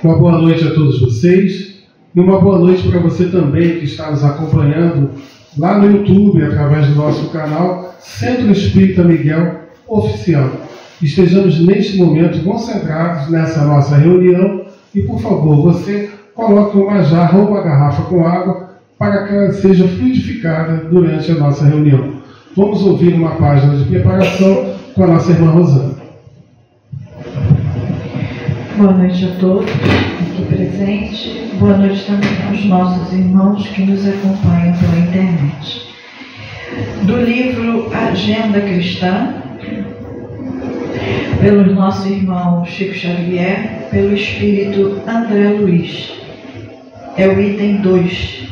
Uma boa noite a todos vocês e uma boa noite para você também que está nos acompanhando lá no YouTube, através do nosso canal Centro Espírita Miguel Oficial. Estejamos neste momento concentrados nessa nossa reunião e, por favor, você coloque uma jarra ou uma garrafa com água para que ela seja fluidificada durante a nossa reunião. Vamos ouvir uma página de preparação com a nossa irmã Rosana. Boa noite a todos aqui presentes. Boa noite também aos nossos irmãos que nos acompanham pela internet. Do livro Agenda Cristã, pelos nossos irmãos Chico Xavier, pelo Espírito André Luiz. É o item 2,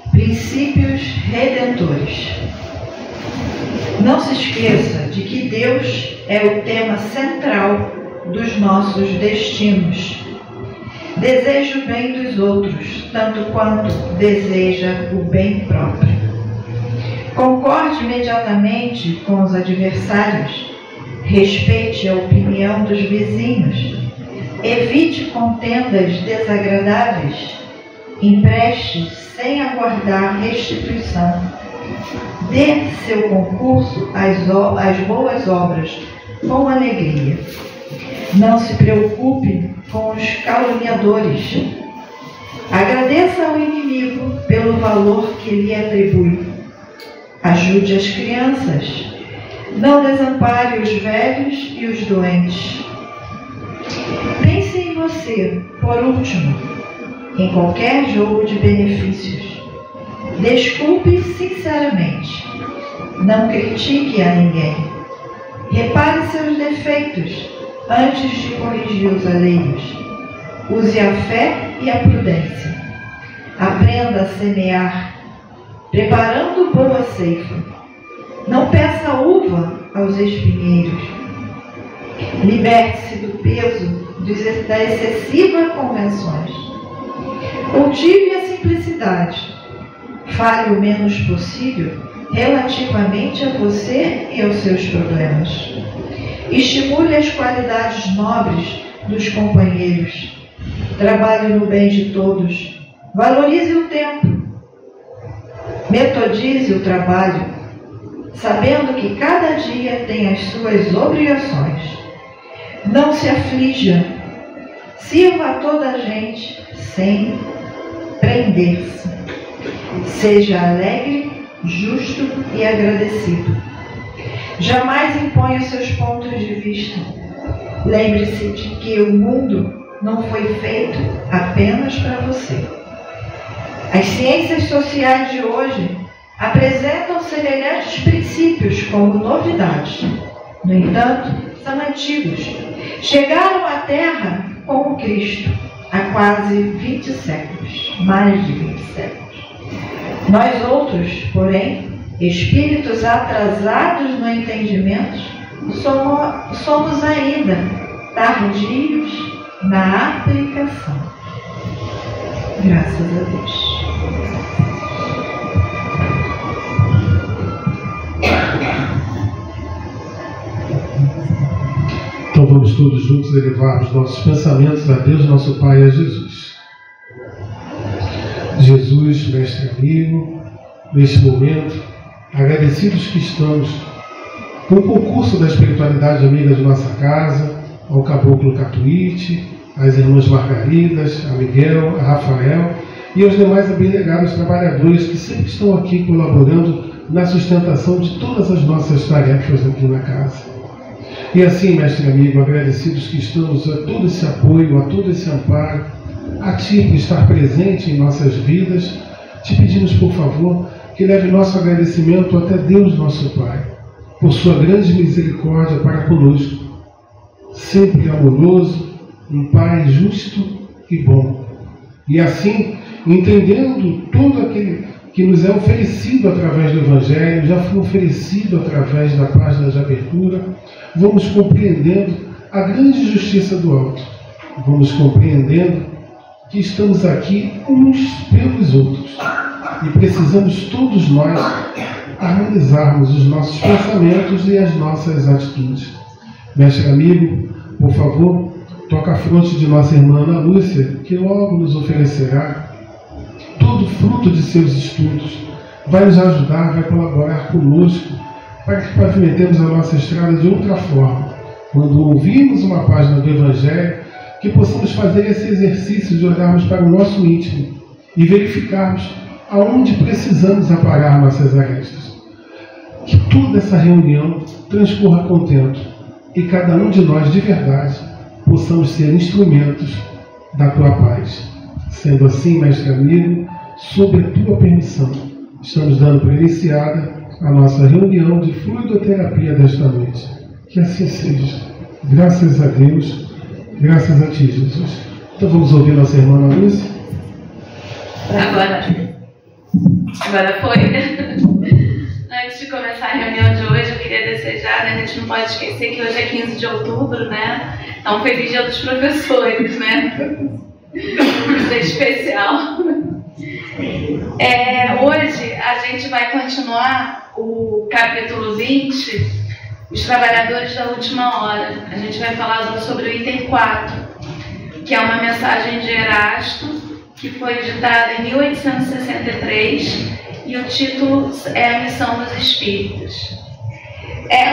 Princípios Redentores. Não se esqueça de que Deus é o tema central dos nossos destinos. Deseja o bem dos outros, tanto quanto deseja o bem próprio. Concorde imediatamente com os adversários, respeite a opinião dos vizinhos, evite contendas desagradáveis, empreste sem aguardar restituição, dê seu concurso às boas obras com alegria. Não se preocupe com os caluniadores. Agradeça ao inimigo pelo valor que lhe atribui. Ajude as crianças. Não desampare os velhos e os doentes. Pense em você, por último, em qualquer jogo de benefícios. Desculpe sinceramente. Não critique a ninguém. Repare seus defeitos antes de corrigir os alheios. Use a fé e a prudência. Aprenda a semear, preparando boa ceifa. Não peça uva aos espinheiros. Liberte-se do peso da excessiva convenções. Cultive a simplicidade. Fale o menos possível relativamente a você e aos seus problemas. Estimule as qualidades nobres dos companheiros. Trabalhe no bem de todos. Valorize o tempo. Metodize o trabalho, sabendo que cada dia tem as suas obrigações. Não se aflija. Sirva a toda a gente sem prender-se. Seja alegre, justo e agradecido. Jamais imponha seus pontos de vista. Lembre-se de que o mundo não foi feito apenas para você. As ciências sociais de hoje apresentam semelhantes princípios como novidades. No entanto, são antigos. Chegaram à Terra com o Cristo há quase 20 séculos, mais de 20 séculos. Nós outros, porém, espíritos atrasados no entendimento, somos ainda tardios na aplicação. Graças a Deus. Então vamos todos juntos elevar os nossos pensamentos a Deus, nosso Pai, e a Jesus. Jesus, mestre amigo, neste momento, agradecidos que estamos com o concurso da espiritualidade amiga de nossa casa, ao Caboclo Catuíte, às irmãs Margaridas, a Miguel, a Rafael e aos demais abnegados trabalhadores que sempre estão aqui colaborando na sustentação de todas as nossas tarefas aqui na casa. E assim, mestre amigo, agradecidos que estamos a todo esse apoio, a todo esse amparo, a Ti por estar presente em nossas vidas, te pedimos, por favor, que leve nosso agradecimento até Deus, nosso Pai, por sua grande misericórdia para conosco, sempre amoroso, um Pai justo e bom. E assim, entendendo tudo aquilo que nos é oferecido através do Evangelho, já foi oferecido através da página de abertura, vamos compreendendo a grande justiça do alto. Vamos compreendendo que estamos aqui uns pelos outros e precisamos todos nós harmonizarmos os nossos pensamentos e as nossas atitudes. Mestre amigo, por favor, toca a fronte de nossa irmã Ana Lúcia, que logo nos oferecerá todo fruto de seus estudos, vai nos ajudar, vai colaborar conosco para que pavimentemos a nossa estrada de outra forma. Quando ouvirmos uma página do Evangelho, que possamos fazer esse exercício de olharmos para o nosso íntimo e verificarmos aonde precisamos aparar nossas arestas. Que toda essa reunião transcorra contento e cada um de nós, de verdade, possamos ser instrumentos da Tua paz. Sendo assim, Mestre amigo, sob a Tua permissão, estamos dando por iniciada a nossa reunião de fluidoterapia desta noite. Que assim seja. Graças a Deus, graças a Ti, Jesus. Então vamos ouvir nossa irmã Ana Lúcia. Agora foi. Antes de começar a reunião de hoje, eu queria desejar, né? A gente não pode esquecer que hoje é 15 de outubro, né? Então, feliz dia dos professores, né? Um dia especial. Hoje a gente vai continuar o capítulo 20, os trabalhadores da última hora. A gente vai falar sobre o item 4, que é uma mensagem de Erasto, que foi ditada em 1863, e o título é A Missão dos Espíritos.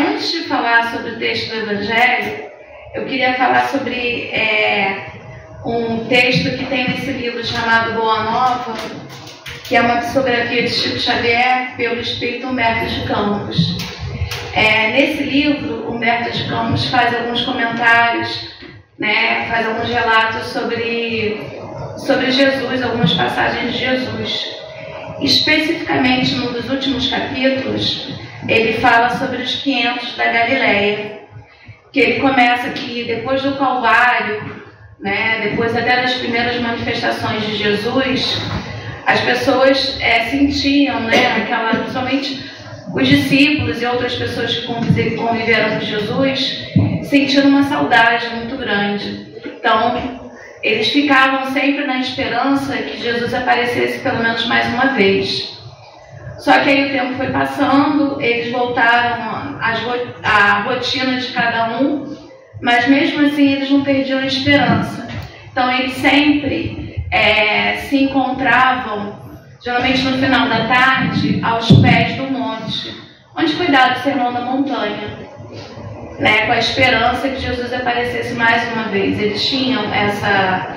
Antes de falar sobre o texto do Evangelho, eu queria falar sobre um texto que tem nesse livro chamado Boa Nova, que é uma psicografia de Chico Xavier pelo espírito Humberto de Campos. Nesse livro, Humberto de Campos faz alguns comentários, né, faz alguns relatos sobre Jesus, algumas passagens de Jesus. Especificamente, num dos últimos capítulos, ele fala sobre os 500 da Galileia, que ele começa que depois do Calvário, né, depois até das primeiras manifestações de Jesus, as pessoas sentiam, né, principalmente os discípulos e outras pessoas que conviveram com Jesus, sentiram uma saudade muito grande. Então, eles ficavam sempre na esperança que Jesus aparecesse pelo menos mais uma vez. Só que aí o tempo foi passando, eles voltaram à rotina de cada um, mas mesmo assim eles não perdiam a esperança. Então eles sempre se encontravam, geralmente no final da tarde, aos pés do monte, onde foi dado o Sermão da Montanha, né, com a esperança que Jesus aparecesse mais uma vez. Eles tinham essa,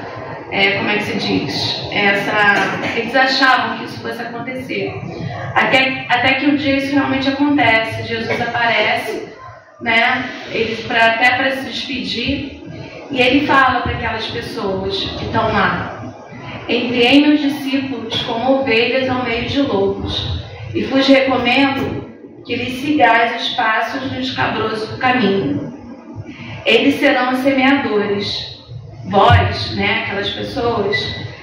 eles achavam que isso fosse acontecer. Até que um dia isso realmente acontece. Jesus aparece, né, até para se despedir, e ele fala para aquelas pessoas que estão lá: enviei meus discípulos como ovelhas ao meio de lobos, e vos recomendo que lhes sigais os passos do escabroso caminho. Eles serão os semeadores. Vós, né, aquelas pessoas,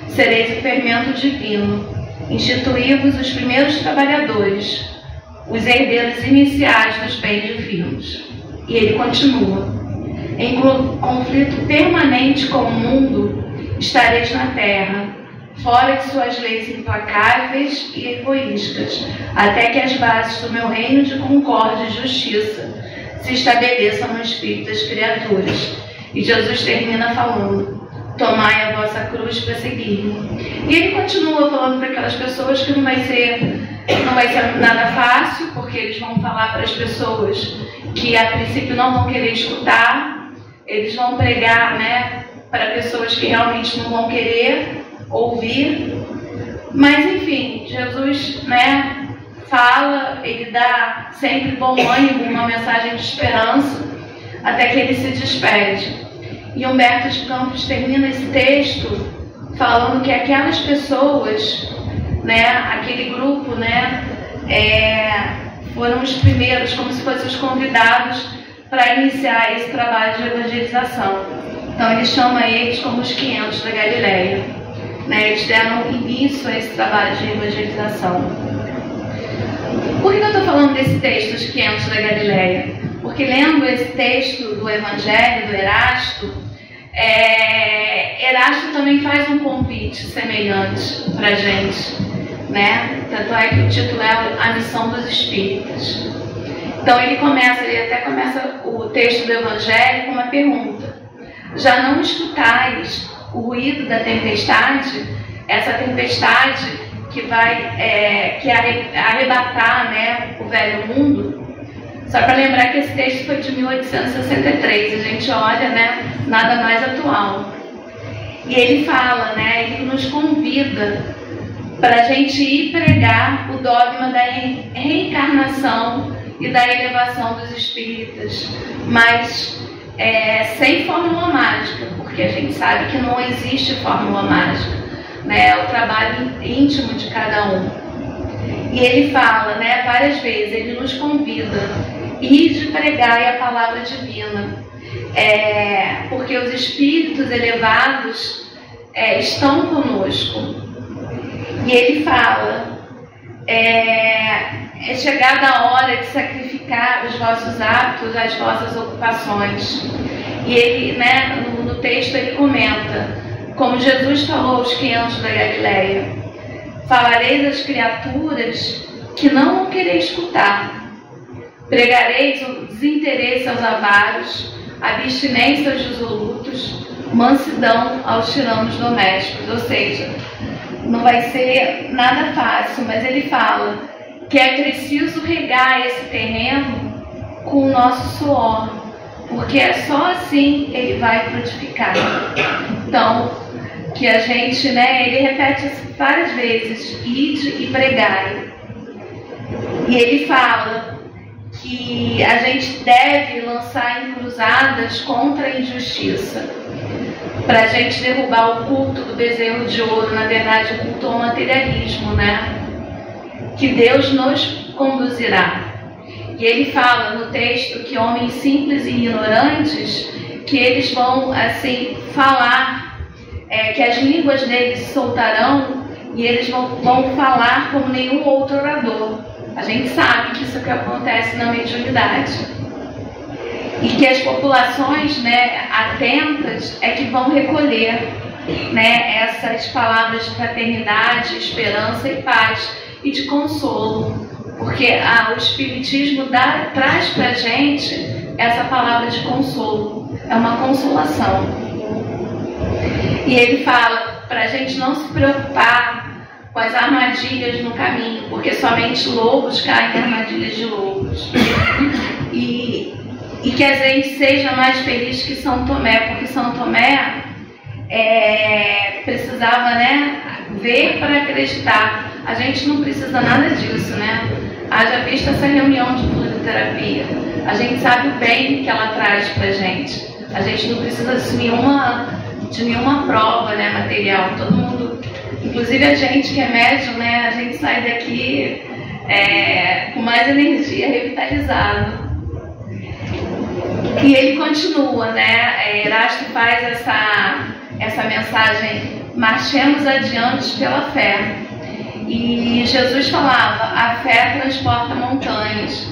sereis o fermento divino. Instituí-vos os primeiros trabalhadores, os herdeiros iniciais dos bens divinos. E ele continua: em conflito permanente com o mundo, estareis na terra, fora de suas leis implacáveis e egoístas, até que as bases do meu reino de concórdia e justiça se estabeleçam no espírito das criaturas. E Jesus termina falando: tomai a vossa cruz para seguir-me. E ele continua falando para aquelas pessoas que não vai ser nada fácil, porque eles vão falar para as pessoas que a princípio não vão querer escutar, eles vão pregar, né, para pessoas que realmente não vão querer ouvir. Mas enfim, Jesus, né, fala, ele dá sempre bom ânimo, uma mensagem de esperança, até que ele se despede. E Humberto de Campos termina esse texto falando que aquelas pessoas, né, aquele grupo, né, foram os primeiros, como se fossem os convidados para iniciar esse trabalho de evangelização. Então ele chama eles como os 500 da Galileia, né? Eles deram início a esse trabalho de evangelização. Por que eu estou falando desse texto, os 500 da Galileia? Porque lendo esse texto do Evangelho, do Erasto, Erasto também faz um convite semelhante para a gente, né? Tanto é que o título é A Missão dos Espíritos. Então ele até começa o texto do Evangelho com uma pergunta: já não escutais o ruído da tempestade, essa tempestade que vai arrebatar, né, o velho mundo. Só para lembrar que esse texto foi de 1863, a gente olha, né, nada mais atual. E ele fala, né, ele nos convida para a gente ir pregar o dogma da reencarnação e da elevação dos espíritas, mas sem fórmula mágica, porque a gente sabe que não existe fórmula mágica, né, é o trabalho íntimo de cada um. E ele fala, né, várias vezes, ele nos convida a ir de pregar a palavra divina, porque os espíritos elevados estão conosco. E ele fala, é chegada a hora de sacrificar os vossos hábitos, as vossas ocupações. E ele, né, no texto ele comenta, como Jesus falou aos 500 da Galileia: falareis às criaturas que não o quereis escutar, pregareis o desinteresse aos avaros, abstinência aos dissolutos, mansidão aos tiranos domésticos. Ou seja, não vai ser nada fácil, mas ele fala que é preciso regar esse terreno com o nosso suor, porque é só assim ele vai frutificar. Então, que a gente, né, ele repete várias vezes, ide e pregai. E ele fala que a gente deve lançar encruzadas contra a injustiça, para a gente derrubar o culto do bezerro de ouro, na verdade o culto ao materialismo, né? Que Deus nos conduzirá. E ele fala no texto que homens simples e ignorantes, que eles vão assim falar, que as línguas deles se soltarão e eles vão falar como nenhum outro orador. A gente sabe que isso que acontece na mediunidade. E que as populações, né, atentas é que vão recolher, né, essas palavras de fraternidade, esperança e paz e de consolo, porque o Espiritismo traz para a gente essa palavra de consolo, é uma consolação. E ele fala para a gente não se preocupar com as armadilhas no caminho, porque somente lobos caem em armadilhas de lobos. E que a gente seja mais feliz que São Tomé, porque São Tomé precisava, né, ver para acreditar. A gente não precisa nada disso, né? Haja vista essa reunião de fluidoterapia. A gente sabe o bem que ela traz para a gente. A gente não precisa de nenhuma prova, né, material. Todo mundo, inclusive a gente que é médium, né, a gente sai daqui com mais energia, revitalizado. E ele continua, né? Erasto faz essa mensagem: marchemos adiante pela fé. E Jesus falava: a fé transporta montanhas.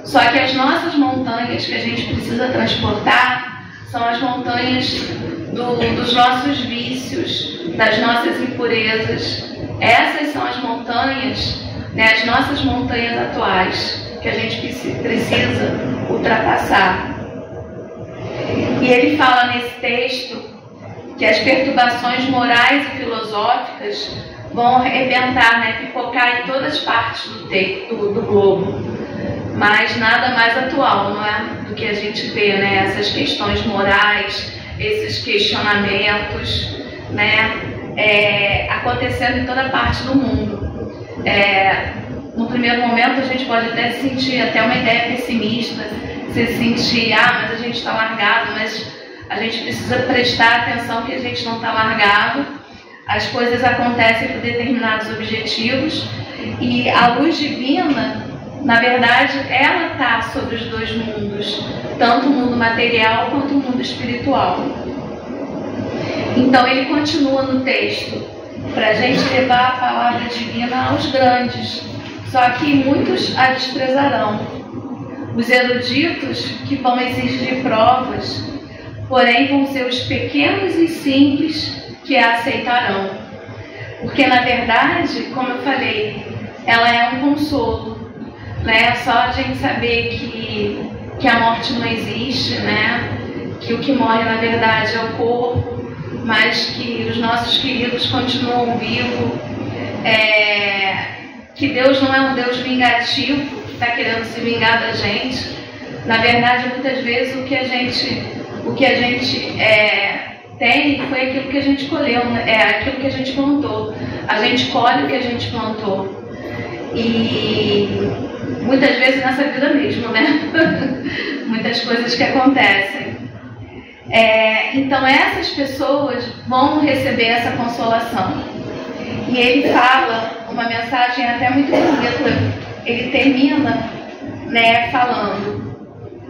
Só que as nossas montanhas que a gente precisa transportar são as montanhas dos nossos vícios, das nossas impurezas. Essas são as montanhas, né, as nossas montanhas atuais, que a gente precisa ultrapassar. E ele fala nesse texto que as perturbações morais e filosóficas vão arrebentar, né, pipocar em todas as partes do globo. Mas nada mais atual, não é? Do que a gente vê, né, essas questões morais, esses questionamentos, né, acontecendo em toda parte do mundo. No primeiro momento a gente pode até sentir até uma ideia pessimista, se sentir, mas a gente está largado, mas a gente precisa prestar atenção que a gente não está largado. As coisas acontecem por determinados objetivos e a luz divina, na verdade, ela está sobre os dois mundos, tanto o mundo material quanto o mundo espiritual. Então ele continua no texto, para a gente levar a palavra divina aos grandes, só que muitos a desprezarão. Os eruditos que vão exigir provas, porém vão ser os pequenos e simples que a aceitarão. Porque na verdade, como eu falei, ela é um consolo, né? Só a gente saber que a morte não existe, né? que o que morre na verdade é o corpo, mas que os nossos queridos continuam vivos, que Deus não é um Deus vingativo, que está querendo se vingar da gente. Na verdade, muitas vezes o que a gente tem foi aquilo que a gente colheu, aquilo que a gente plantou. A gente colhe o que a gente plantou. E muitas vezes nessa vida mesmo, né? Muitas coisas que acontecem. Então essas pessoas vão receber essa consolação. E ele fala uma mensagem até muito bonita. Ele termina, né, falando: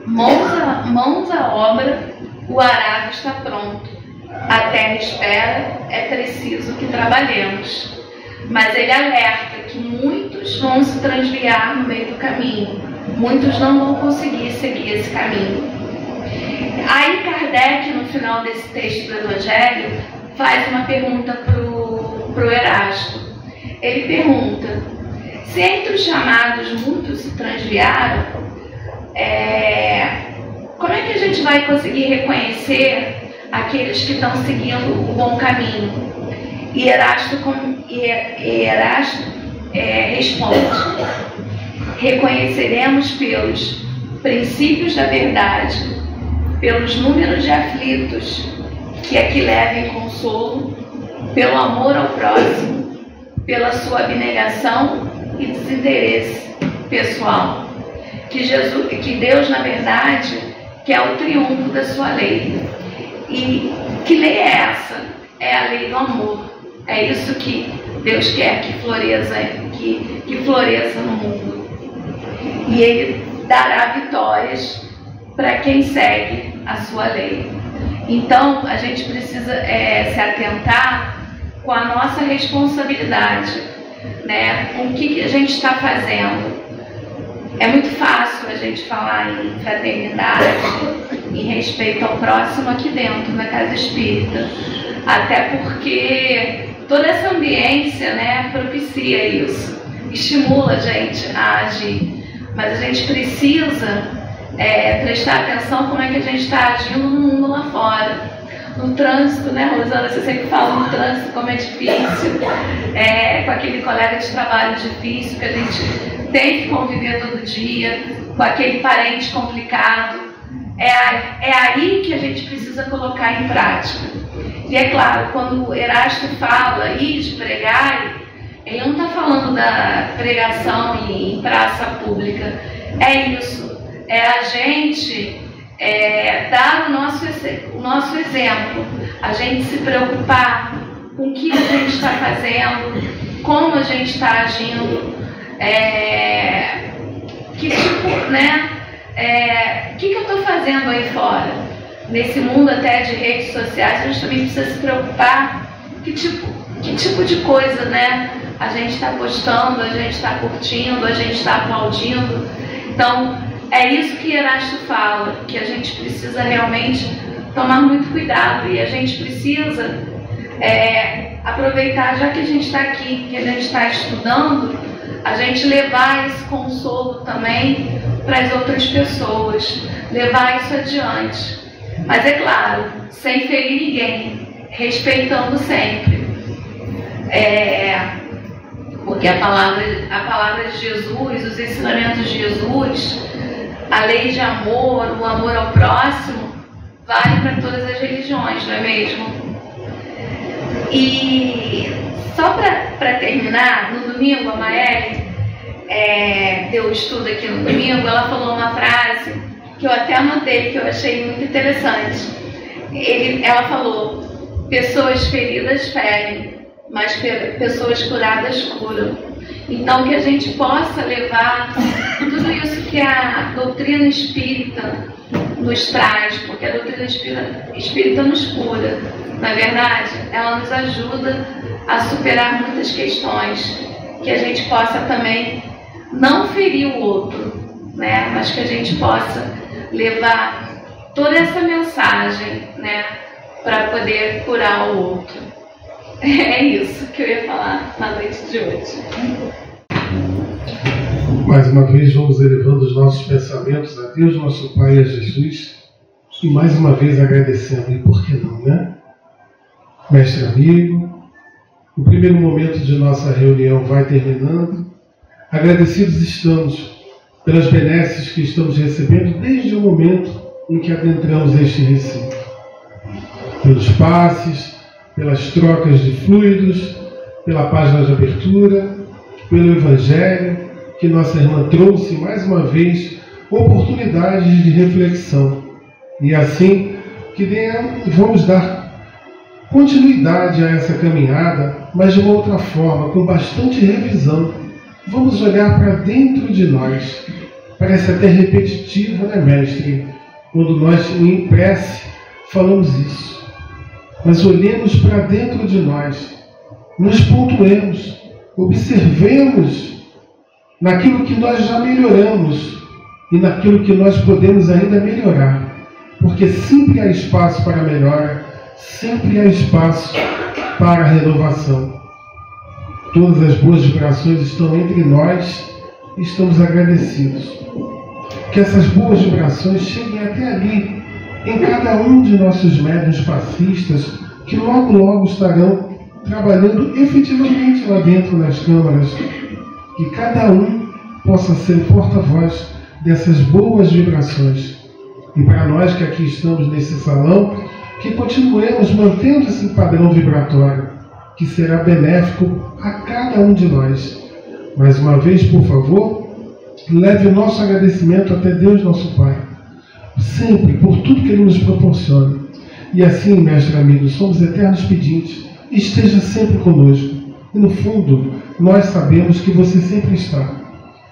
mãos à obra, o arado está pronto. A terra espera, é preciso que trabalhemos. Mas ele alerta que muitos vão se transviar no meio do caminho. Muitos não vão conseguir seguir esse caminho. Aí Kardec, no final desse texto do Evangelho, faz uma pergunta para o Erasto. Ele pergunta: se entre os chamados muitos se transviaram, como é que a gente vai conseguir reconhecer aqueles que estão seguindo o bom caminho? E Erasto responde: reconheceremos pelos princípios da verdade, pelos números de aflitos que aqui levem consolo, pelo amor ao próximo, pela sua abnegação e desinteresse pessoal. Que Deus, na verdade, quer o triunfo da sua lei. E que lei é essa? É a lei do amor. É isso que Deus quer que floresça no mundo. E Ele dará vitórias para quem segue a sua lei. Então, a gente precisa se atentar com a nossa responsabilidade, né? Com o que a gente está fazendo. É muito fácil a gente falar em fraternidade, em respeito ao próximo aqui dentro, na casa espírita. Até porque toda essa ambiência, né, propicia isso, estimula a gente a agir. Mas a gente precisa prestar atenção como é que a gente está agindo no mundo lá fora. No trânsito, né, Rosana? Você sempre fala no trânsito como é difícil, com aquele colega de trabalho difícil que a gente tem que conviver todo dia, com aquele parente complicado. É aí que a gente precisa colocar em prática. E é claro, quando o Erasto fala aí de pregar, ele não está falando da pregação em praça pública. É isso, é a gente dar o nosso exemplo, a gente se preocupar com o que a gente está fazendo, como a gente está agindo, que tipo, né? O que eu estou fazendo aí fora? Nesse mundo até de redes sociais, a gente também precisa se preocupar que tipo de coisa, né, a gente está postando, a gente está curtindo, a gente está aplaudindo. Então, é isso que Erasto fala, que a gente precisa realmente tomar muito cuidado e a gente precisa aproveitar, já que a gente está aqui, que a gente está estudando, a gente levar esse consolo também para as outras pessoas, levar isso adiante. Mas é claro, sem ferir ninguém, respeitando sempre. Porque a palavra de Jesus, os ensinamentos de Jesus, a lei de amor, o amor ao próximo, vale para todas as religiões, não é mesmo? E só para terminar, no domingo, a Maeli deu estudo aqui no domingo, ela falou uma frase que eu até anotei, que eu achei muito interessante. Ela falou: pessoas feridas ferem, mas pessoas curadas curam. Então, que a gente possa levar tudo isso que a doutrina espírita nos traz, porque a doutrina espírita nos cura. Na verdade, ela nos ajuda a superar muitas questões, que a gente possa também não ferir o outro, né? Mas que a gente possa levar toda essa mensagem, né, para poder curar o outro. É isso que eu ia falar na noite de hoje. Mais uma vez vamos elevando os nossos pensamentos a Deus, nosso Pai, e a Jesus, e mais uma vez agradecendo. E por que não, né? Mestre amigo, o primeiro momento de nossa reunião vai terminando. Agradecidos estamos pelas benesses que estamos recebendo desde o momento em que adentramos este recinto. Pelos passes, pelas trocas de fluidos, pela página de abertura, pelo Evangelho, que nossa irmã trouxe mais uma vez oportunidades de reflexão. E assim que vamos dar continuidade a essa caminhada, mas de uma outra forma, com bastante revisão. Vamos olhar para dentro de nós. Parece até repetitivo, né, mestre? Quando nós, em prece, falamos isso. Mas olhemos para dentro de nós, nos pontuemos, observemos naquilo que nós já melhoramos e naquilo que nós podemos ainda melhorar. Porque sempre há espaço para melhora, sempre há espaço para a renovação. Todas as boas vibrações estão entre nós e estamos agradecidos. Que essas boas vibrações cheguem até ali, em cada um de nossos médiuns passistas, que logo estarão trabalhando efetivamente lá dentro das câmaras. Que cada um possa ser porta-voz dessas boas vibrações. E para nós que aqui estamos nesse salão, que continuemos mantendo esse padrão vibratório, que será benéfico a cada um de nós. Mais uma vez, por favor, leve o nosso agradecimento até Deus, nosso Pai, sempre por tudo que Ele nos proporciona. E assim, mestre amigo, somos eternos pedintes. Esteja sempre conosco. E no fundo, nós sabemos que você sempre está.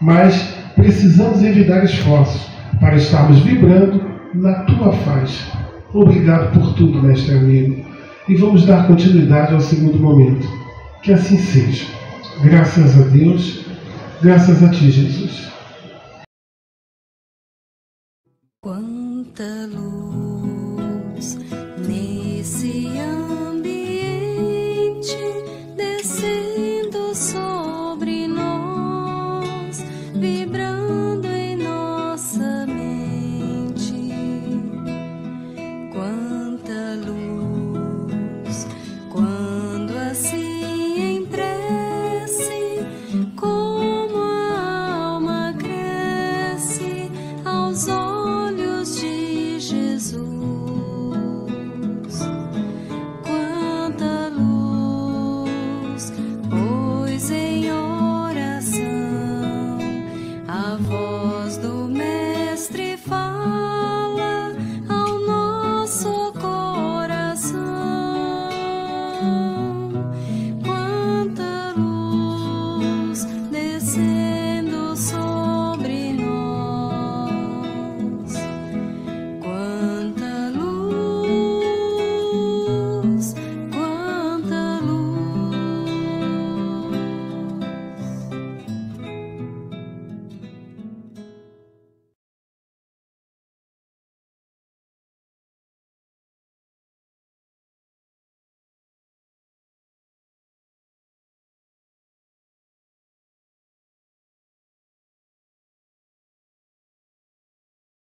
Mas precisamos evitar esforços para estarmos vibrando na tua faixa. Obrigado por tudo, mestre amigo. E vamos dar continuidade ao segundo momento. Que assim seja. Graças a Deus. Graças a ti, Jesus. Quanta luz